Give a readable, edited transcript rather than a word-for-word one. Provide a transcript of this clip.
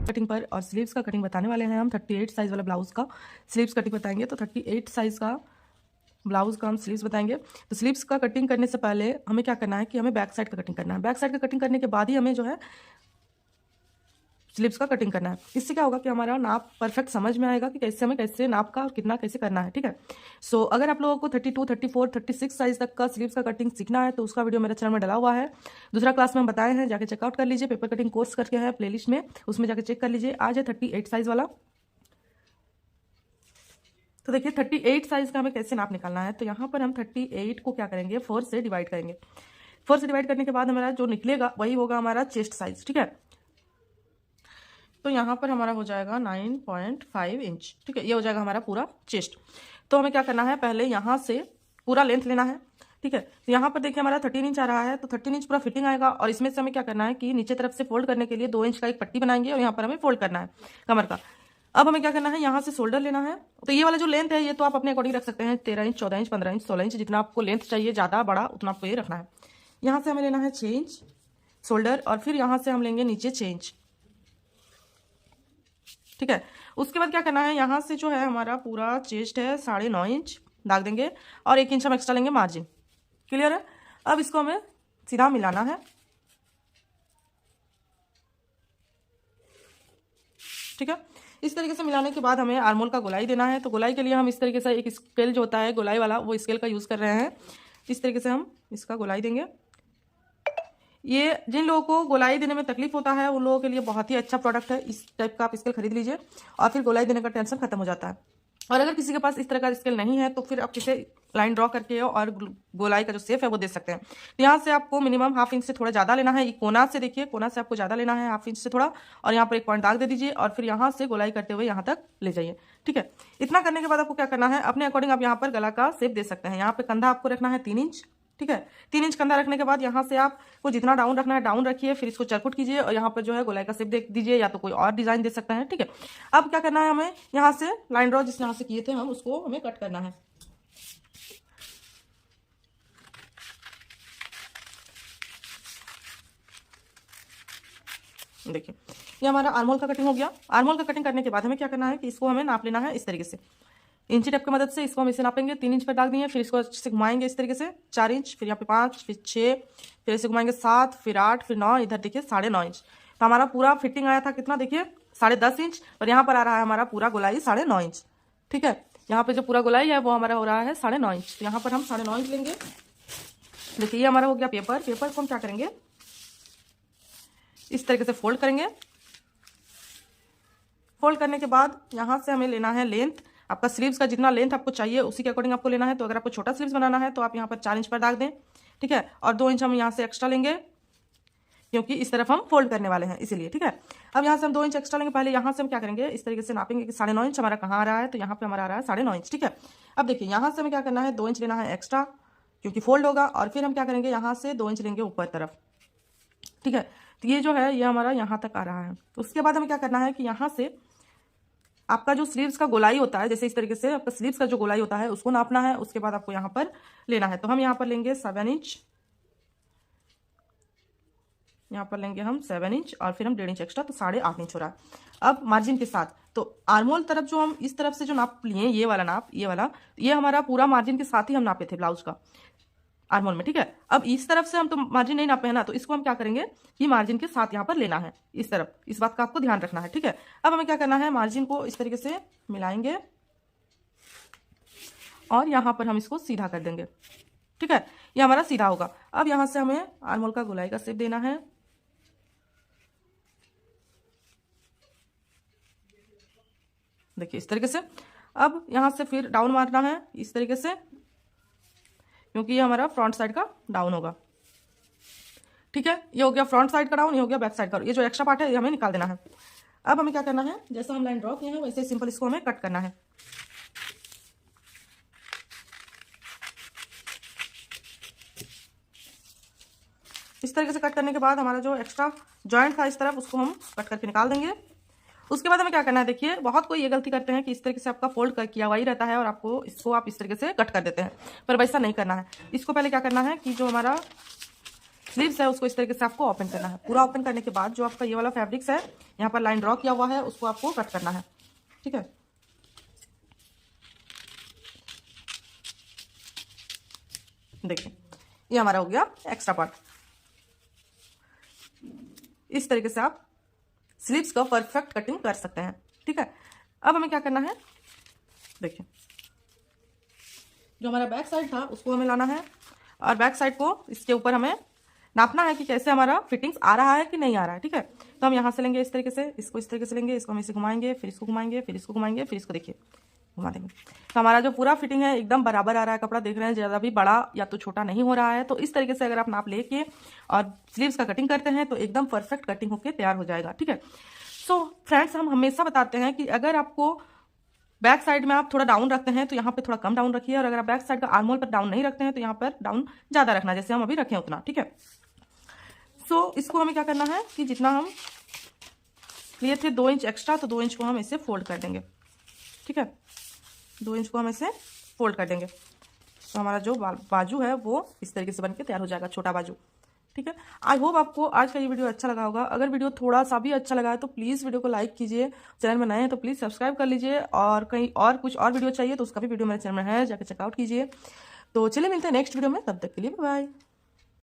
Cutting पर और sleeves का कटिंग बताने वाले हैं हम। 38 साइज़ वाला ब्लाउज़ का स्लीव्स कटिंग बताएंगे। तो 38 साइज़ का ब्लाउज़ का हम स्लीव्स बताएंगे। तो स्लीव्स का कटिंग करने से पहले हमें क्या करना है कि हमें बैक साइड का कटिंग करना है। बैक साइड का कटिंग करने के बाद ही हमें जो है स्लीव्स का कटिंग करना है। इससे क्या होगा कि हमारा नाप परफेक्ट समझ में आएगा कि कैसे नाप का और कितना कैसे करना है। ठीक है। सो अगर आप लोगों को 32, 34, 36 साइज तक का स्लीव्स का कटिंग सीखना है तो उसका वीडियो मेरे चैनल में डला हुआ है। दूसरा क्लास में हम बताए हैं, जाके चेकआउट कर लीजिए। पेपर कटिंग कोर्स करके है प्लेलिस्ट में, उसमें जाके चेक कर लीजिए। आज है 38 साइज वाला। तो देखिए 38 साइज का हमें कैसे नाप निकालना है। तो यहाँ पर हम 38 को क्या करेंगे, 4 से डिवाइड करेंगे। 4 से डिवाइड करने के बाद हमारा जो निकलेगा वही होगा हमारा चेस्ट साइज। ठीक है। तो यहाँ पर हमारा हो जाएगा 9.5 इंच। ठीक है, ये हो जाएगा हमारा पूरा चेस्ट। तो हमें क्या करना है, पहले यहाँ से पूरा लेंथ लेना है। ठीक है। तो यहाँ पर देखिए हमारा 13 इंच आ रहा है, तो 13 इंच पूरा फिटिंग आएगा। और इसमें से हमें क्या करना है कि नीचे तरफ से फोल्ड करने के लिए 2 इंच का एक पट्टी बनाएंगे और यहाँ पर हमें फोल्ड करना है कमर का। अब हमें क्या करना है, यहाँ से शोल्डर लेना है। तो ये वाला जो लेंथ है ये तो आप अपने अकॉर्डिंग रख सकते हैं, 13 इंच, 14 इंच, 15 इंच, 16 इंच, जितना आपको लेंथ चाहिए, ज़्यादा बड़ा उतना आपको ये रखना है। यहाँ से हमें लेना है 6 इंच शोल्डर और फिर यहाँ से हम लेंगे नीचे 6 इंच। ठीक है। उसके बाद क्या करना है, यहाँ से जो है हमारा पूरा चेस्ट है 9.5 इंच दाग देंगे और 1 इंच हम एक्स्ट्रा लेंगे मार्जिन। क्लियर है। अब इसको हमें सीधा मिलाना है। ठीक है। इस तरीके से मिलाने के बाद हमें आर्मोल का गोलाई देना है। तो गोलाई के लिए हम इस तरीके से एक स्केल जो होता है गोलाई वाला, वो स्केल का यूज़ कर रहे हैं। इस तरीके से हम इसका गोलाई देंगे। ये जिन लोगों को गोलाई देने में तकलीफ होता है उन लोगों के लिए बहुत ही अच्छा प्रोडक्ट है। इस टाइप का आप स्केल खरीद लीजिए और फिर गोलाई देने का टेंशन खत्म हो जाता है। और अगर किसी के पास इस तरह का स्केल नहीं है तो फिर आप किसे लाइन ड्रॉ करके और गोलाई का जो शेप है वो दे सकते हैं। तो यहाँ से आपको मिनिमम ½ इंच से थोड़ा ज़्यादा लेना है। कोना से देखिए, कोना से आपको ज़्यादा लेना है, ½ इंच से थोड़ा, और यहाँ पर एक पॉइंट दाग दे दीजिए और फिर यहाँ से गोलाई करते हुए यहाँ तक ले जाइए। ठीक है। इतना करने के बाद आपको क्या करना है, अपने अकॉर्डिंग आप यहाँ पर गला का शेप दे सकते हैं। यहाँ पे कंधा आपको रखना है 3 इंच। ठीक है। 3 इंच कंधा रखने के बाद यहाँ से आपको जितना डाउन रखना है डाउन रखिए, फिर इसको चरकुट कीजिए और यहाँ पर जो है गोलाई का शेप दे दीजिए, या तो कोई और डिजाइन दे सकते हैं। ठीक है। अब क्या करना है, हमें यहाँ से लाइन ड्रॉ जिस यहाँ से किए थे हम उसको हमें कट करना है। देखिए ये हमारा आर्मोल का कटिंग हो गया। आर्मोल का कटिंग करने के बाद हमें क्या करना है कि इसको हमें नाप लेना है इस तरीके से। इंची टेप की मदद से इसको हम इसे नापेंगे। 3 इंच पर डाल दिए, फिर इसको अच्छे से घुमाएंगे इस तरीके से 4 इंच, फिर यहाँ पे 5, फिर 6, फिर इसे घुमाएंगे 7, फिर 8, फिर 9, इधर देखिए 9.5 इंच। तो हमारा पूरा फिटिंग आया था कितना, देखिए 10.5 इंच। और यहाँ पर आ रहा है हमारा पूरा गोलाई 9.5 इंच। ठीक है। यहाँ पे जो पूरा गोलाई है वो हमारा हो रहा है 9.5 इंच। तो यहाँ पर हम 9.5 इंच लेंगे। देखिए ये हमारा हो गया पेपर। पेपर को हम क्या करेंगे, इस तरीके से फोल्ड करेंगे। फोल्ड करने के बाद यहाँ से हमें लेना है लेंथ। आपका स्लीव्स का जितना लेंथ आपको चाहिए उसी के अकॉर्डिंग आपको लेना है। तो अगर आपको छोटा स्लीव्स बनाना है तो आप यहाँ पर 4 इंच पर दाग दें। ठीक है। और 2 इंच हम यहाँ से एक्स्ट्रा लेंगे क्योंकि इस तरफ हम फोल्ड करने वाले हैं इसीलिए। ठीक है। अब यहाँ से हम 2 इंच एक्स्ट्रा लेंगे। पहले यहाँ से हम क्या करेंगे, इस तरीके से नापेंगे कि 9.5 इंच हमारा कहाँ आ रहा है। तो यहाँ पे हमारा आ रहा है 9.5 इंच। ठीक है। अब देखिए यहाँ से हमें क्या करना है, 2 इंच लेना है एक्स्ट्रा क्योंकि फोल्ड होगा। और फिर हम क्या करेंगे, यहाँ से 2 इंच लेंगे ऊपर तरफ। ठीक है। तो ये जो है ये हमारा यहाँ तक आ रहा है। तो उसके बाद हमें क्या करना है कि यहाँ से आपका जो स्लीव्स का गोलाई होता है, जैसे इस तरीके से आपका स्लीव्स का जो गोलाई होता है उसको नापना है। उसके बाद आपको यहाँ पर लेना है। तो हम यहाँ पर लेंगे 7 इंच, यहाँ पर लेंगे हम 7 इंच और फिर हम 1.5 इंच एक्स्ट्रा, तो 8.5 इंच हो रहा है। अब मार्जिन के साथ तो आर्मोल तरफ जो हम इस तरफ से जो नाप लिए, ये वाला नाप, ये हमारा पूरा मार्जिन के साथ ही हम नापे थे ब्लाउज का आर्मोल में। ठीक है। अब इस तरफ से हम तो मार्जिन नहीं नापे हैं ना, तो इसको हम क्या करेंगे कि मार्जिन के साथ यहाँ पर लेना है इस तरफ। इस बात का आपको ध्यान रखना है। ठीक है। अब हमें क्या करना है, मार्जिन को इस तरीके से मिलाएंगे और यहाँ पर हम इसको सीधा कर देंगे। ठीक है। ये हमारा सीधा होगा। अब यहाँ से हमें आर्मोल का गोलाई का शेप देना है। देखिए इस तरीके से। अब यहाँ से फिर डाउन मारना है इस तरीके से क्योंकि ये हमारा फ्रंट साइड का डाउन होगा। ठीक है। ये हो गया फ्रंट साइड का डाउन, ये हो गया बैक साइड का। ये जो एक्स्ट्रा पार्ट है ये हमें निकाल देना है। अब हमें क्या करना है, जैसा हम लाइन ड्रॉ किए हैं वैसे सिंपल इसको हमें कट करना है। इस तरीके से कट करने के बाद हमारा जो एक्स्ट्रा जॉइंट था इस तरफ उसको हम कट करके निकाल देंगे। उसके बाद हमें क्या करना है, देखिए बहुत कोई ये गलती करते हैं कि इस तरीके से आपका फोल्ड किया हुआ ही रहता है और आपको इसको आप इस तरीके से कट कर देते हैं, पर वैसा नहीं करना है। इसको पहले क्या करना है कि जो हमारा स्लीव्स है उसको इस तरीके से आपको ओपन करना है। पूरा ओपन करने के बाद जो आपका ये वाला फैब्रिक्स है यहाँ पर लाइन ड्रॉ किया हुआ है उसको आपको कट करना है, ठीक है। देखिए ये हमारा हो गया एक्स्ट्रा पार्ट। इस तरीके से आप स्लीव्स का परफेक्ट कटिंग कर सकते हैं, ठीक है। अब हमें क्या करना है, देखिए जो हमारा बैक साइड था उसको हमें लाना है और बैक साइड को इसके ऊपर हमें नापना है कि कैसे हमारा फिटिंग्स आ रहा है कि नहीं आ रहा है, ठीक है। तो हम यहाँ से लेंगे इस तरीके से, इसको इस तरीके से लेंगे, इसको हम इसे घुमाएंगे, फिर इसको घुमाएंगे, फिर इसको घुमाएंगे, फिर इसको देखिए घुमा देंगे। तो हमारा जो पूरा फिटिंग है एकदम बराबर आ रहा है, कपड़ा देख रहे हैं ज़्यादा भी बड़ा या तो छोटा नहीं हो रहा है। तो इस तरीके से अगर आप नाप लेके और स्लीव्स का कटिंग करते हैं तो एकदम परफेक्ट कटिंग होकर तैयार हो जाएगा, ठीक है। सो फ्रेंड्स हम हमेशा बताते हैं कि अगर आपको बैक साइड में आप थोड़ा डाउन रखते हैं तो यहाँ पे थोड़ा कम डाउन रखिए, और अगर आप बैक साइड का आर्मोल पर डाउन नहीं रखते हैं तो यहाँ पर डाउन ज़्यादा रखना, जैसे हम अभी रखें उतना, ठीक है। सो इसको हमें क्या करना है कि जितना हम लिए थे 2 इंच एक्स्ट्रा, तो 2 इंच को हम ऐसे फोल्ड कर देंगे, ठीक है। 2 इंच को हम ऐसे फोल्ड कर देंगे तो हमारा जो बाजू है वो इस तरीके से बन के तैयार हो जाएगा, छोटा बाजू, ठीक है। आई होप आपको आज का ये वीडियो अच्छा लगा होगा। अगर वीडियो थोड़ा सा भी अच्छा लगा है तो प्लीज़ वीडियो को लाइक कीजिए, चैनल में नए हैं तो प्लीज़ सब्सक्राइब कर लीजिए, और कहीं और कुछ और वीडियो चाहिए तो उसका भी वीडियो मेरे चैनल में है, जाकर चेकआउट कीजिए। तो चलिए मिलते हैं नेक्स्ट वीडियो में, तब तक के लिए बाय।